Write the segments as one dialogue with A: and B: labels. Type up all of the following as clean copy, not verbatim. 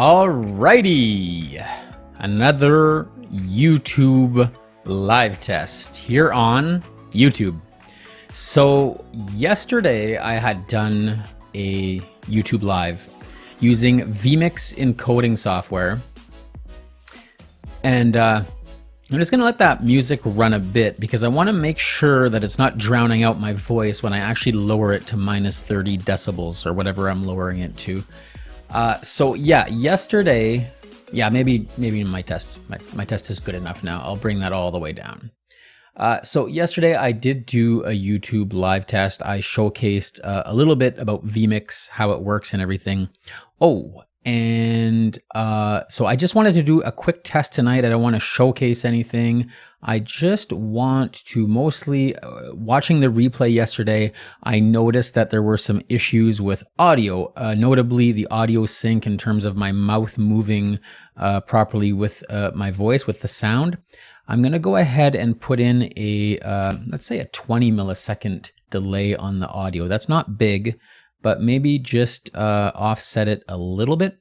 A: Alrighty, another YouTube live test here on YouTube. So yesterday I had done a YouTube live using vMix encoding software, and I'm just gonna let that music run a bit because I want to make sure that it's not drowning out my voice when I actually lower it to minus 30 decibels or whatever I'm lowering it to. So yeah, yesterday, maybe my test is good enough now. I'll bring that all the way down. So yesterday I did do a YouTube live test. I showcased a little bit about vMix, how it works and everything. Oh, and so I just wanted to do a quick test tonight. I don't want to showcase anything. I just want to mostly, watching the replay yesterday, I noticed that there were some issues with audio, notably the audio sync in terms of my mouth moving properly with my voice, with the sound. I'm going to go ahead and put in a, let's say a 20 millisecond delay on the audio. That's not big, but maybe just offset it a little bit.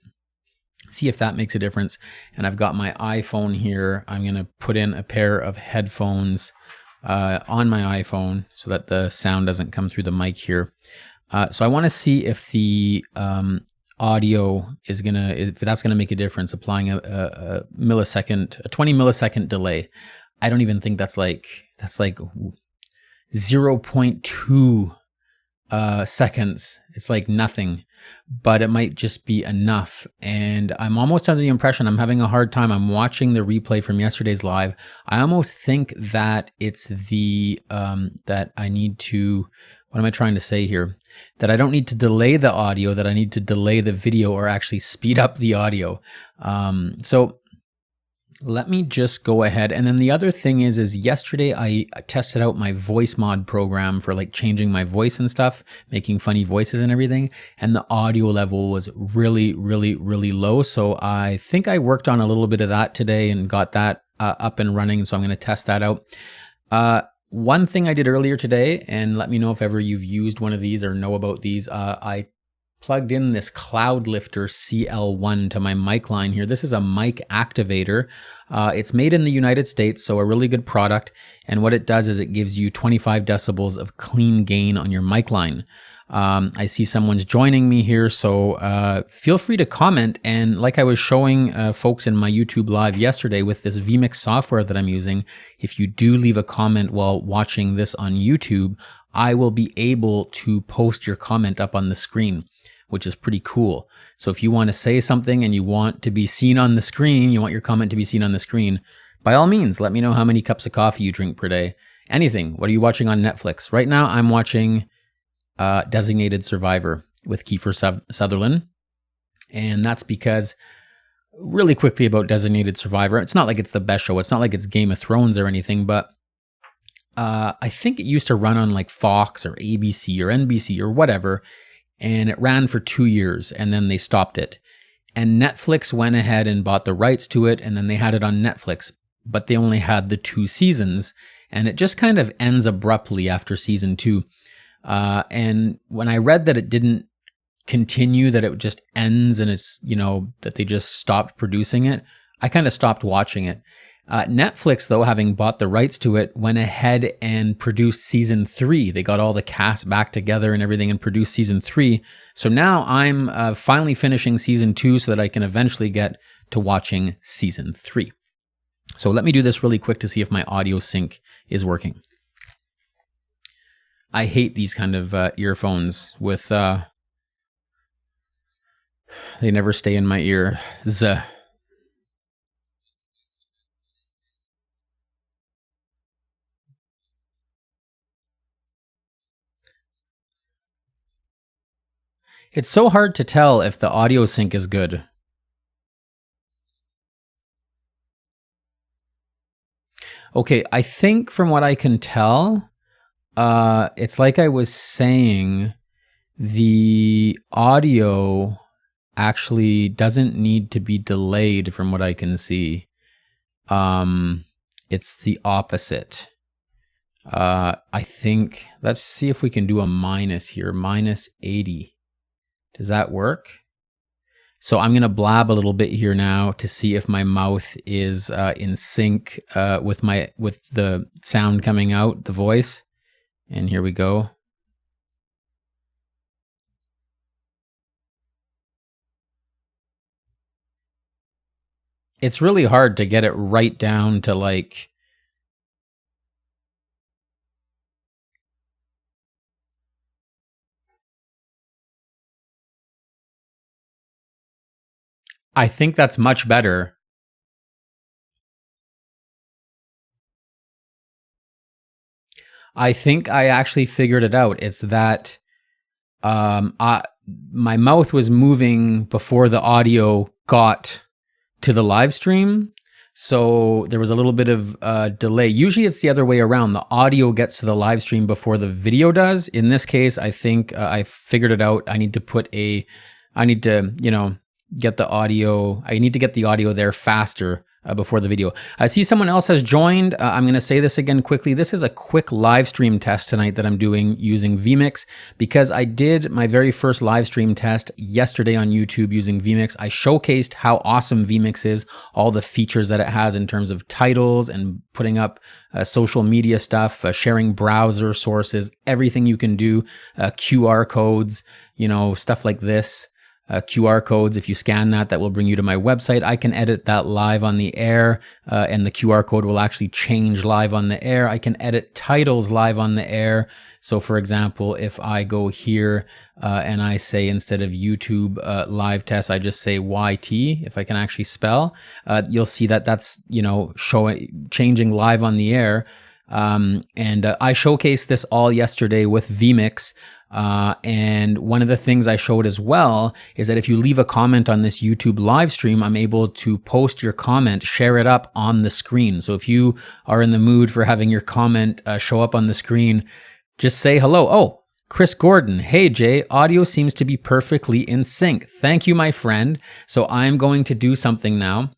A: See if that makes a difference. And I've got my iPhone here. I'm going to put in a pair of headphones on my iPhone so that the sound doesn't come through the mic here. So I want to see if the audio is if that's gonna make a difference, applying a 20 millisecond delay. I don't even think that's like 0.2 seconds. It's like nothing, but it might just be enough. And I'm almost under the impression, I'm having a hard time. I'm watching the replay from yesterday's live. I almost think that it's the that I need to, what am I trying to say here? That I don't need to delay the audio, that I need to delay the video or actually speed up the audio. So let me just go ahead. And then the other thing is yesterday I tested out my voice mod program for like changing my voice and stuff, making funny voices and everything. And the audio level was really, really, really low. So I think I worked on a little bit of that today and got that up and running. So I'm going to test that out. One thing I did earlier today, and let me know if ever you've used one of these or know about these, I plugged in this Cloud Lifter CL1 to my mic line here. This is a mic activator. It's made in the United States, so a really good product. And what it does is it gives you 25 decibels of clean gain on your mic line. I see someone's joining me here, so feel free to comment. And like I was showing folks in my YouTube live yesterday with this vMix software that I'm using, if you do leave a comment while watching this on YouTube, I will be able to post your comment up on the screen, which is pretty cool. So if you want to say something and you want to be seen on the screen, you want your comment to be seen on the screen, by all means, let me know how many cups of coffee you drink per day. Anything. What are you watching on Netflix? Right now, I'm watching Designated Survivor with Kiefer Sutherland. And that's because, really quickly about Designated Survivor, it's not like it's the best show. It's not like it's Game of Thrones or anything, but I think it used to run on like Fox or ABC or NBC or whatever. And it ran for 2 years and then they stopped it. And Netflix went ahead and bought the rights to it, and then they had it on Netflix, but they only had the 2 seasons, and it just kind of ends abruptly after season 2. And when I read that it didn't continue, that it just ends and it's, that they just stopped producing it, I kind of stopped watching it. Netflix, though, having bought the rights to it, went ahead and produced season 3. They got all the cast back together and everything and produced season 3. So now I'm finally finishing season 2 so that I can eventually get to watching season 3. So let me do this really quick to see if my audio sync is working. I hate these kind of earphones with, they never stay in my ear. It's so hard to tell if the audio sync is good. Okay, I think from what I can tell, it's like I was saying, the audio actually doesn't need to be delayed from what I can see. It's the opposite. I think, let's see if we can do a minus here, minus 80. Does that work? So I'm gonna blab a little bit here now to see if my mouth is in sync with the sound coming out, the voice. And here we go. It's really hard to get it right down to like. I think that's much better. I think I actually figured it out. It's that my mouth was moving before the audio got to the live stream. So there was a little bit of delay. Usually it's the other way around. The audio gets to the live stream before the video does. In this case, I think I figured it out. I need to, get the audio. I need to get the audio there faster before the video. I see someone else has joined. I'm going to say this again quickly. This is a quick live stream test tonight that I'm doing using vMix because I did my very first live stream test yesterday on YouTube using vMix. I showcased how awesome vMix is, all the features that it has in terms of titles and putting up social media stuff, sharing browser sources, everything you can do, QR codes, stuff like this. QR codes. If you scan that will bring you to my website. I can edit that live on the air, and the QR code will actually change live on the air. I can edit titles live on the air. So for example, if I go here and I say instead of YouTube live test, I just say YT, if I can actually spell, you'll see that that's, changing live on the air. And I showcased this all yesterday with vMix. And one of the things I showed as well is that if you leave a comment on this YouTube live stream, I'm able to post your comment, share it up on the screen. So if you are in the mood for having your comment show up on the screen, just say hello. Oh, Chris Gordon. Hey, Jay, audio seems to be perfectly in sync. Thank you, my friend. So I'm going to do something now.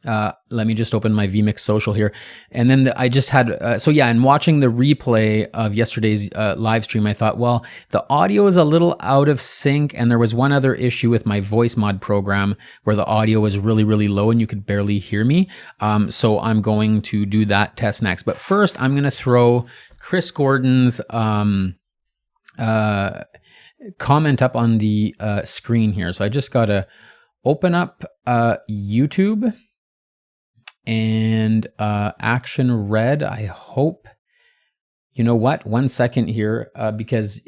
A: Let me just open my vMix social here. And then I just had, and watching the replay of yesterday's live stream, I thought, well, the audio is a little out of sync. And there was one other issue with my voice mod program where the audio was really, really low and you could barely hear me. So I'm going to do that test next. But first, I'm going to throw Chris Gordon's comment up on the screen here. So I just got to open up YouTube. And action red, I hope, you know what, 1 second here, because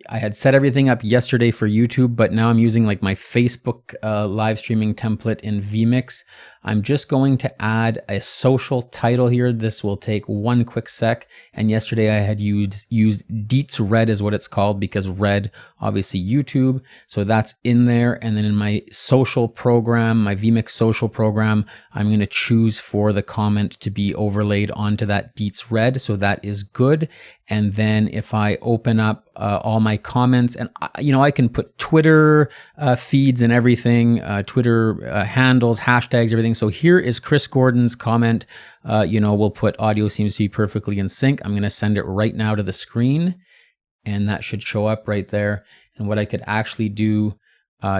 A: I had set everything up yesterday for YouTube, but now I'm using like my Facebook live streaming template in vMix. I'm just going to add a social title here. This will take 1 quick sec. And yesterday I had used Deets Red is what it's called because red, obviously YouTube. So that's in there. And then in my social program, my vMix social program, I'm going to choose for the comment to be overlaid onto that Deets Red. So that is good. And then if I open up all my comments and, I can put Twitter feeds and everything, Twitter handles, hashtags, everything. So here is Chris Gordon's comment. We'll put audio seems to be perfectly in sync. I'm going to send it right now to the screen and that should show up right there. And what I could actually do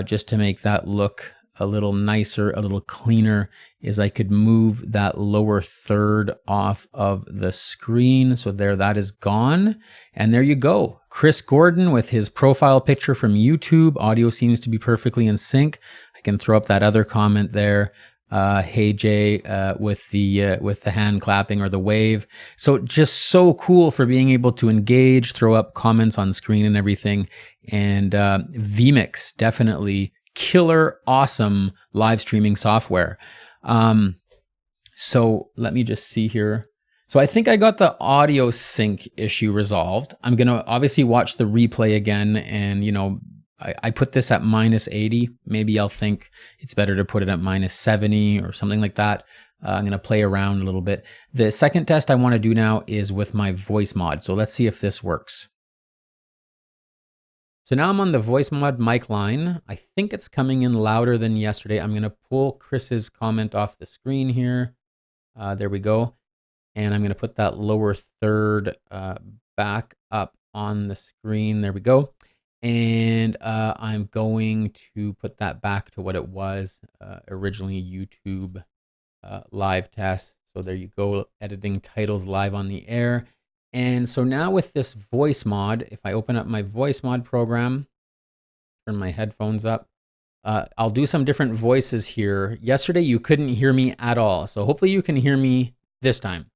A: just to make that look a little nicer, a little cleaner, is I could move that lower third off of the screen. So there, that is gone. And there you go. Chris Gordon with his profile picture from YouTube. Audio seems to be perfectly in sync. I can throw up that other comment there. Hey Jay, with the hand clapping or the wave. So just so cool for being able to engage, throw up comments on screen and everything. And vMix, definitely killer, awesome live streaming software. So let me just see here. So I think I got the audio sync issue resolved. I'm going to obviously watch the replay again. And, I put this at -80. Maybe I'll think it's better to put it at -70 or something like that. I'm going to play around a little bit. The second test I want to do now is with my voice mod. So let's see if this works. So now I'm on the voice mod mic line. I think it's coming in louder than yesterday. I'm going to pull Chris's comment off the screen here. There we go. And I'm going to put that lower third back up on the screen. There we go. And I'm going to put that back to what it was originally, YouTube live test. So there you go, editing titles live on the air. And so now with this voice mod, if I open up my voice mod program, turn my headphones up, I'll do some different voices here. Yesterday, you couldn't hear me at all. So hopefully you can hear me this time.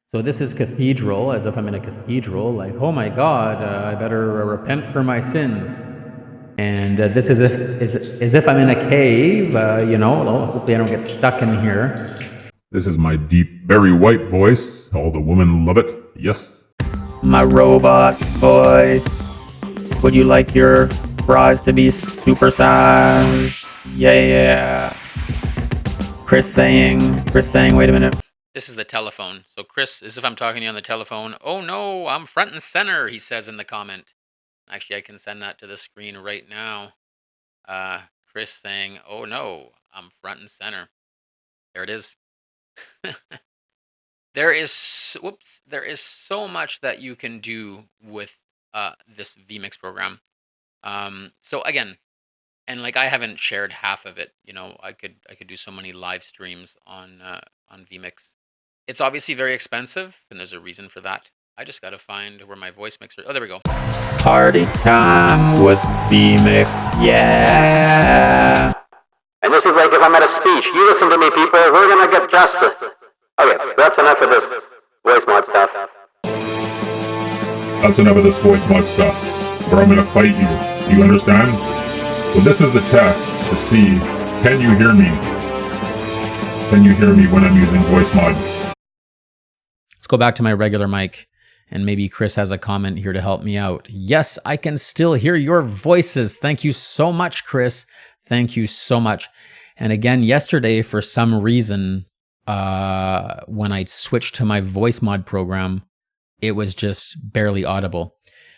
A: So this is cathedral, as if I'm in a cathedral, like, oh my God, I better repent for my sins. And this is as if I'm in a cave, hopefully I don't get stuck in here.
B: This is my deep, very white voice. All the women love it. Yes.
A: My robot voice. Would you like your fries to be supersized? Yeah. Chris saying, wait a minute. This is the telephone. So Chris, as if I'm talking to you on the telephone. Oh no, I'm front and center, he says in the comment. Actually, I can send that to the screen right now. Chris saying, oh no, I'm front and center. There it is. There is so much that you can do with this vMix program. So again, and like I haven't shared half of it. I could do so many live streams on vMix. It's obviously very expensive, and there's a reason for that. I just got to find where my voice mixer. Oh, there we go. Party time with vMix, yeah.
C: And this is like if I'm at a speech. You listen to me, people. We're gonna get justice. Okay, that's enough of this voice mod stuff.
B: That's enough of this voice mod stuff, or I'm gonna fight you. You understand? So this is the test to see, can you hear me? Can you hear me when I'm using voice mod?
A: Let's go back to my regular mic, and maybe Chris has a comment here to help me out. Yes, I can still hear your voices. Thank you so much, Chris. Thank you so much. And again, yesterday, for some reason, when I switched to my voice mod program, it was just barely audible.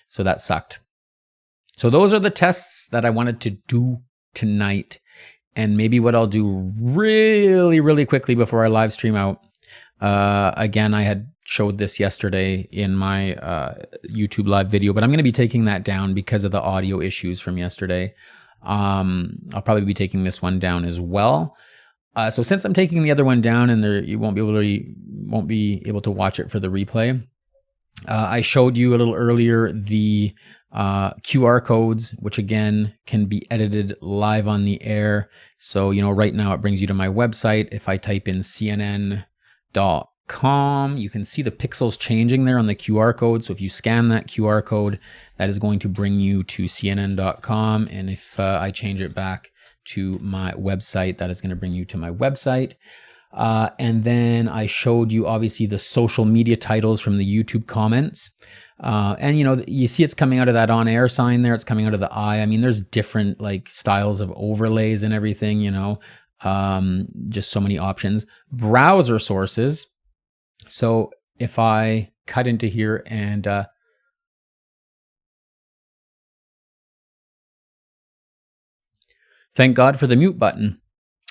A: So that sucked. So those are the tests that I wanted to do tonight. And maybe what I'll do really, really quickly before I live stream out. Again, I had showed this yesterday in my YouTube live video, but I'm going to be taking that down because of the audio issues from yesterday. I'll probably be taking this one down as well. So since I'm taking the other one down, and you won't be able to watch it for the replay, I showed you a little earlier the QR codes, which again can be edited live on the air. So right now it brings you to my website. If I type in cnn.com, you can see the pixels changing there on the QR code. So if you scan that QR code, that is going to bring you to cnn.com. And if I change it back to my website, that is going to bring you to my website. And then I showed you obviously the social media titles from the YouTube comments. And you see it's coming out of that on air sign there. It's coming out of the eye. I mean, there's different like styles of overlays and everything, just so many options. Browser sources. So if I cut into here and thank God for the mute button.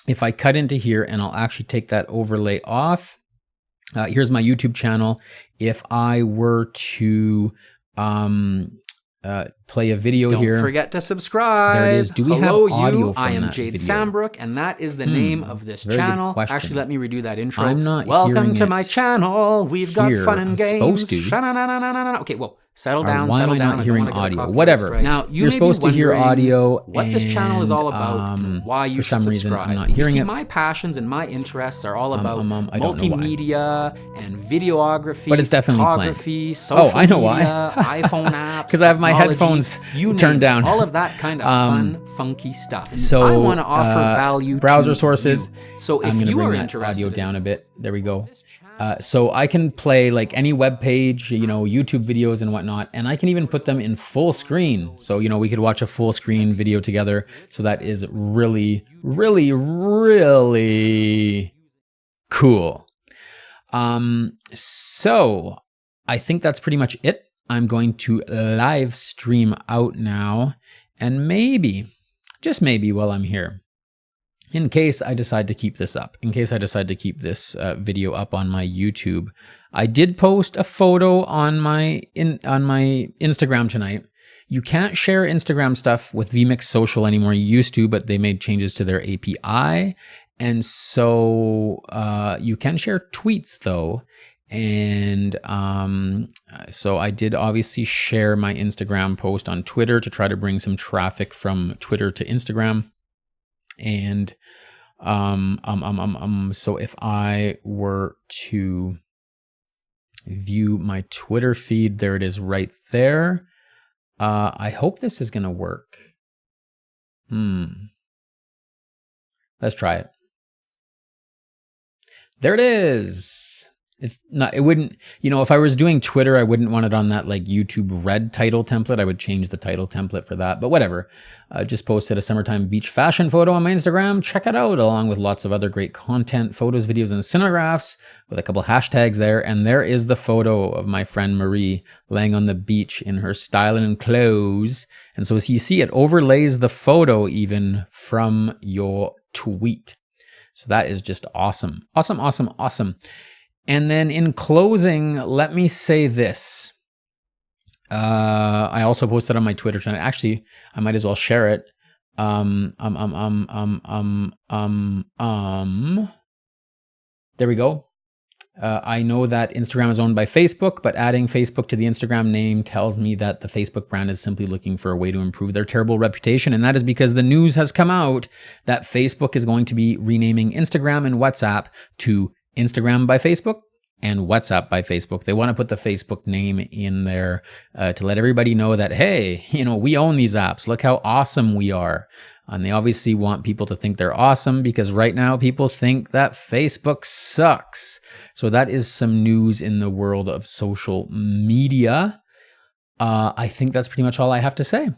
A: If I cut into here and I'll actually take that overlay off, here's my YouTube channel. If I were to play a video here.
D: Don't forget to subscribe.
A: There it is. Do we
D: Hello,
A: have audio
D: you.
A: from
D: I am
A: that
D: Jade
A: video?
D: Sambrook, and that is the name of this
A: very good
D: channel.
A: question.
D: Actually, let me redo that intro.
A: I'm not
D: Welcome
A: hearing
D: to
A: it
D: my channel. We've got
A: here.
D: fun and
A: I'm
D: games.
A: supposed to.
D: Sha-na-na-na-na-na. Okay, well, settle down.
A: Why am I not hearing audio? Whatever.
D: Now,
A: You're supposed to hear audio.
D: What this channel is all about, and why you should
A: for some
D: subscribe.
A: reason, I'm not hearing
D: you see,
A: it.
D: my passions and my interests are all about
A: I don't know why.
D: multimedia and videography,
A: But it's definitely playing.
D: photography, social
A: I know why.
D: media, iPhone apps,
A: Because I have my
D: technology,
A: headphones
D: you
A: turned
D: name it.
A: down.
D: All of that kind of fun, funky stuff. And
A: So
D: I want to offer value
A: browser
D: to
A: sources.
D: you. So if
A: I'm gonna
D: you
A: bring
D: are
A: that
D: interested
A: audio down a bit. There we go. So I can play like any web page, YouTube videos and whatnot, and I can even put them in full screen. So, we could watch a full screen video together. So that is really, really, really cool. So I think that's pretty much it. I'm going to live stream out now, and maybe, just maybe while I'm here, in case I decide to keep this up, in case I decide to keep this video up on my YouTube, I did post a photo on my Instagram tonight. You can't share Instagram stuff with vMix Social anymore. You used to, but they made changes to their API. And so you can share tweets though. And so I did obviously share my Instagram post on Twitter to try to bring some traffic from Twitter to Instagram. And so if I were to view my Twitter feed, there it is right there. I hope this is going to work. Let's try it. There it is. It's not, it wouldn't, if I was doing Twitter, I wouldn't want it on that like YouTube red title template. I would change the title template for that, but whatever. I just posted a summertime beach fashion photo on my Instagram. Check it out, along with lots of other great content, photos, videos, and cinegraphs with a couple hashtags there. And there is the photo of my friend Marie laying on the beach in her styling clothes. And so as you see, it overlays the photo even from your tweet. So that is just awesome. Awesome, awesome, awesome. And then in closing, let me say this. I also posted on my Twitter channel. Actually, I might as well share it. There we go. I know that Instagram is owned by Facebook, but adding Facebook to the Instagram name tells me that the Facebook brand is simply looking for a way to improve their terrible reputation. And that is because the news has come out that Facebook is going to be renaming Instagram and WhatsApp to Instagram by Facebook and WhatsApp by Facebook. They want to put the Facebook name in there to let everybody know that, hey, we own these apps. Look how awesome we are. And they obviously want people to think they're awesome because right now people think that Facebook sucks. So that is some news in the world of social media. I think that's pretty much all I have to say.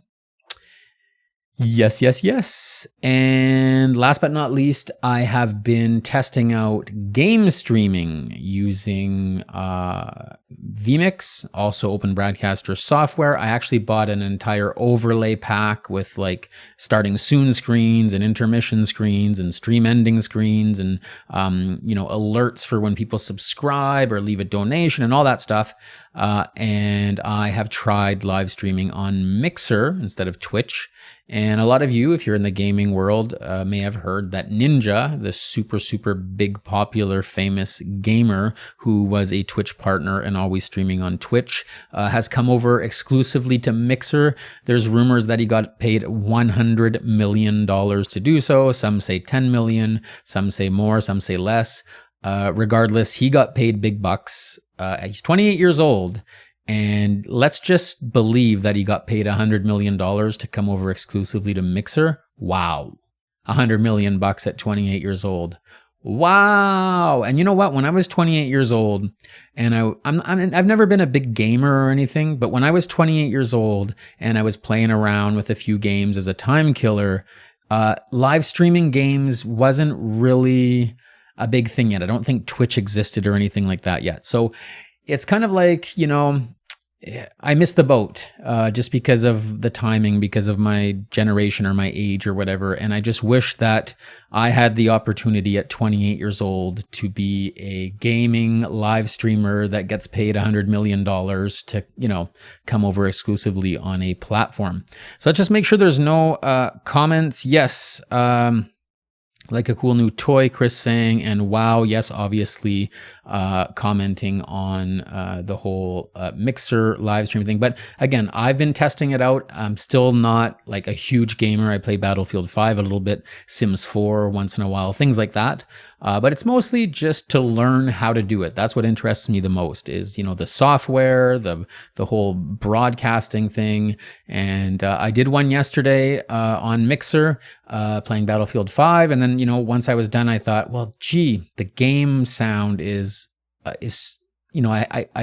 A: Yes. And last but not least, I have been testing out game streaming using vMix, also Open Broadcaster software. I actually bought an entire overlay pack with like starting soon screens and intermission screens and stream ending screens and alerts for when people subscribe or leave a donation and all that stuff. And I have tried live streaming on Mixer instead of Twitch. And a lot of you, if you're in the gaming world, may have heard that Ninja, the super big, popular, famous gamer who was a Twitch partner and always streaming on Twitch, has come over exclusively to Mixer. There's rumors that he got paid $100 million to do so. Some say 10 million, some say more, some say less. Regardless, he got paid big bucks. He's 28 years old. And let's just believe that he got paid $100 million to come over exclusively to Mixer. Wow. $100 million at 28 years old. Wow. And you know what? When I was 28 years old, and I've never been a big gamer or anything, but when I was 28 years old and I was playing around with a few games as a time killer, live streaming games wasn't really a big thing yet. I don't think Twitch existed or anything like that yet. So it's kind of like, I missed the boat just because of the timing, because of my generation or my age or whatever. And I just wish that I had the opportunity at 28 years old to be a gaming live streamer that gets paid $100 million to, come over exclusively on a platform. So let's just make sure there's no comments. Yes. Like a cool new toy, Chris saying, and wow, yes, obviously commenting on the whole Mixer live stream thing. But again, I've been testing it out. I'm still not like a huge gamer. I play Battlefield 5 a little bit, Sims 4 once in a while, things like that. But it's mostly just to learn how to do it. That's what interests me the most is, the software, the whole broadcasting thing. And I did one yesterday on Mixer, playing Battlefield 5. And then, once I was done, I thought, well, gee, the game sound is I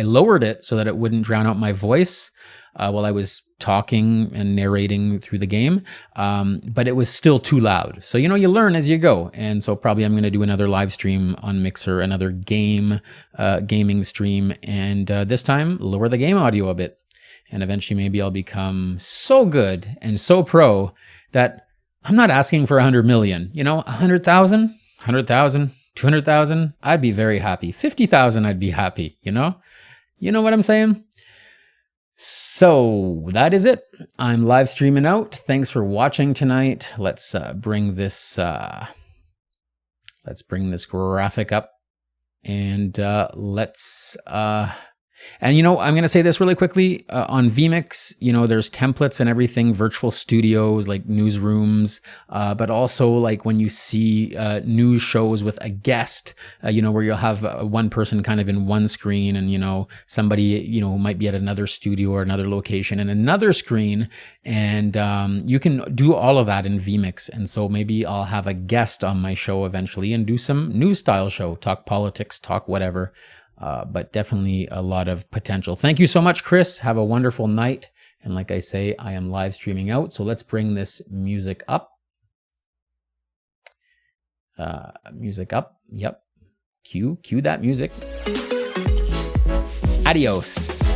A: lowered it so that it wouldn't drown out my voice while I was talking and narrating through the game. But it was still too loud. So, you learn as you go. And so probably I'm going to do another live stream on Mixer, another gaming stream. And this time lower the game audio a bit. And eventually maybe I'll become so good and so pro that I'm not asking for 100 million, 100,000, 200,000, I'd be very happy. 50,000, I'd be happy, You know what I'm saying? So that is it. I'm live streaming out. Thanks for watching tonight. Let's bring this graphic up, and and you know, I'm going to say this really quickly on vMix, you know, there's templates and everything, virtual studios like newsrooms, but also like when you see news shows with a guest, you know, where you'll have one person kind of in one screen and, you know, somebody, you know, might be at another studio or another location in another screen. And you can do all of that in vMix. And so maybe I'll have a guest on my show eventually and do some news style show, talk politics, talk whatever. But definitely a lot of potential. Thank you so much, Chris. Have a wonderful night. And like I say, I am live streaming out. So let's bring this music up. Music up. Yep. Cue that music. Adios.